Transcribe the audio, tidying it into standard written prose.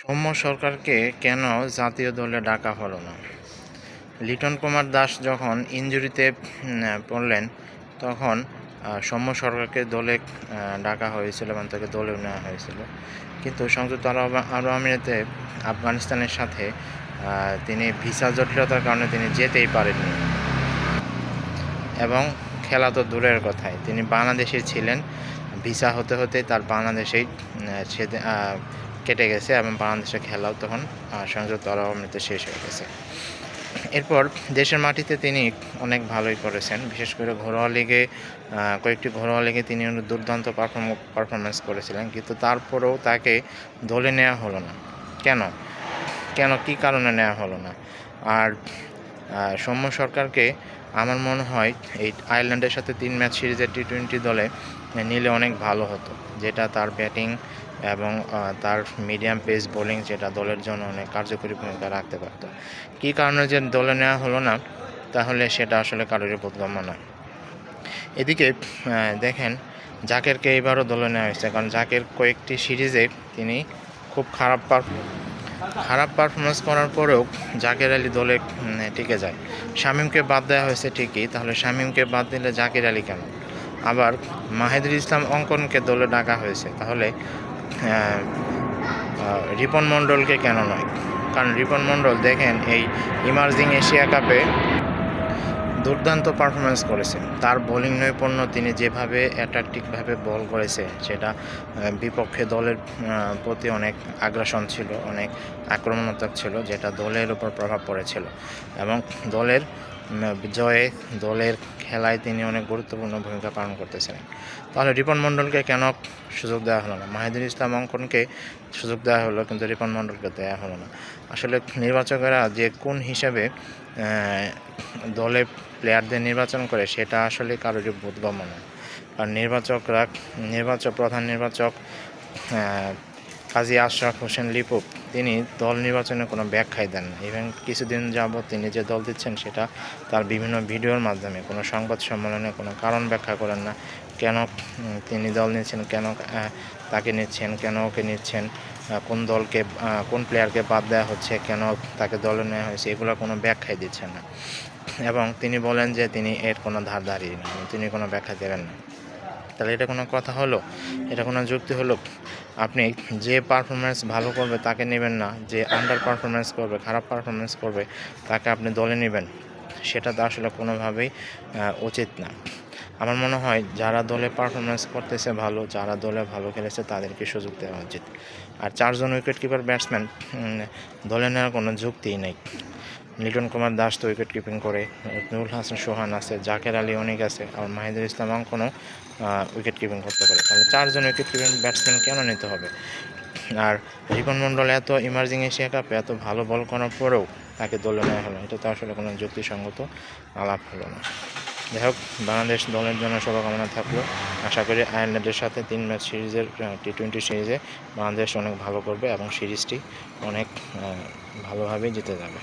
সৌম্য সরকারকে কেন জাতীয় দলে ডাকা হলো না? লিটন কুমার দাস যখন ইনজুরিতে পড়লেন তখন সৌম্য সরকারকে দলে ডাকা হয়েছিল এবং তাকে দলে নেওয়া হয়েছিল। কিন্তু সংযুক্ত আরব আমিরাতে আফগানিস্তানের সাথে তিনি ভিসা জটিলতার কারণে তিনি যেতেই পারেননি এবং খেলা তো দূরের কথাই, তিনি বাংলাদেশে ছিলেন। ভিসা হতে হতে তার বাংলাদেশেই কেটে গেছে এবং বাংলাদেশে খেলাও তখন সংযুক্ত আরব আমিরাতে শেষ হয়ে গেছে। এরপর দেশের মাটিতে তিনি অনেক ভালোই করেছেন, বিশেষ করে ঘরোয়া লিগে কয়েকটি ঘরোয়া লিগে তিনি দুর্দান্ত পারফরমেন্স করেছিলেন, কিন্তু তারপরেও তাকে দলে নেওয়া হলো না। কেন কী কারণে নেওয়া হলো না? আর সৌম্য সরকারকে আমার মনে হয় এই আয়ারল্যান্ডের সাথে 3 ম্যাচ সিরিজের টি-20 দলে নিলে অনেক ভালো হতো, যেটা তার ব্যাটিং এবং তার মিডিয়াম পেস বোলিং যেটা দলের জন্য অনেক কার্যকরী ভূমিকা রাখতে পারত। কী কারণে যে দলে নেওয়া হলো না তাহলে সেটা আসলে কারোরই বোধগম্য নয়। এদিকে দেখেন, জাকেরকে এবারও দলে নেওয়া হয়েছে, কারণ জাকের কয়েকটি সিরিজে তিনি খুব খারাপ পারফরমেন্স করার পরেও জাকের আলী দলে টিকে যায়। শামীমকে বাদ দেওয়া হয়েছে ঠিকই, তাহলে শামীমকে বাদ দিলে জাকের আলী কেন? আবার মাহিদুল ইসলাম অঙ্কনকে দলে ডাকা হয়েছে, তাহলে রিপন মণ্ডলকে কেন নয়? কারণ রিপন মণ্ডল দেখেন এই ইমার্জিং এশিয়া কাপে দুর্দান্ত পারফরমেন্স করেছে। তার বোলিং নৈপুণ্য, তিনি যেভাবে অ্যাট্রাকটিভভাবে বল করেছে সেটা বিপক্ষে দলের প্রতি অনেক আগ্রাসন ছিল, অনেক আক্রমণাত্মক ছিল, যেটা দলের উপর প্রভাব পড়েছিল এবং দলের জয়ে দলের খেলায় তিনি অনেক গুরুত্বপূর্ণ ভূমিকা পালন করতেছিলেন। তাহলে রিপন মণ্ডলকে কেন সুযোগ দেওয়া হলো না? মাহিদুল ইসলাম অঙ্কনকে সুযোগ দেওয়া হলো, কিন্তু রিপন মণ্ডলকে দেওয়া হলো না। আসলে নির্বাচকেরা যে কোন হিসাবে দলে প্লেয়ারদের নির্বাচন করে সেটা আসলে কারোরই বোধগম্য নয়। কারণ প্রধান নির্বাচক কাজী আশরাফ হোসেন লিপু তিনি দল নির্বাচনে কোনো ব্যাখ্যাই দেন না। ইভেন কিছুদিন যাবৎ তিনি যে দল দিচ্ছেন সেটা তার বিভিন্ন ভিডিওর মাধ্যমে কোনো সংবাদ সম্মেলনে কোনো কারণ ব্যাখ্যা করেন না। কেন তিনি দল নিচ্ছেন, কেন তাকে নিচ্ছেন, কেন ওকে নিচ্ছেন, কোন প্লেয়ারকে বাদ দেওয়া হচ্ছে, কেন তাকে দলে নেওয়া হয়েছে, এগুলো কোনো ব্যাখ্যাই দিচ্ছেন না। এবং তিনি বলেন যে তিনি এর কোনো ধারই না, তিনি কোনো ব্যাখ্যা দেবেন না। তাহলে এটা কোনো কথা হলো? এটা কোনো যুক্তি হলো? আপনি যে পারফরমেন্স ভালো করবে তাকে নেবেন না, যে আন্ডার পারফরমেন্স করবে, খারাপ পারফরমেন্স করবে তাকে আপনি দলে নেবেন, সেটা তো আসলে কোনোভাবেই উচিত না। আমার মনে হয় যারা দলে পারফরমেন্স করতেছে ভালো, যারা দলে ভালো খেলেছে তাদেরকে সুযোগ দেওয়া উচিত। আর 4 জন উইকেট কিপার ব্যাটসম্যান দলে নেওয়ার কোনো যুক্তিই নেই। লিটন কুমার দাস তো উইকেট কিপিং করে, নুরুল হাসান সোহান আছে, জাকের আলী অনেক আছে, আর মাহিদুল ইসলাম অঙ্কনও উইকেট কিপিং করতে পারে। তাহলে 4 জন উইকেট কিপিং ব্যাটসম্যান কেন নিতে হবে? আর রিপন মণ্ডল এত ইমার্জিং এশিয়া কাপে এত ভালো বল করার পরেও তাকে দলে নেওয়া হলো, এটা তো আসলে কোনো যুক্তিসঙ্গত আলাপ হলো না। যাই হোক, বাংলাদেশ দলের জন্য শুভকামনা থাকলো। আশা করি আয়ারল্যান্ডের সাথে 3 ম্যাচ সিরিজের টি-20 সিরিজে বাংলাদেশ অনেক ভালো করবে এবং সিরিজটি অনেক ভালোভাবেই জিতে যাবে।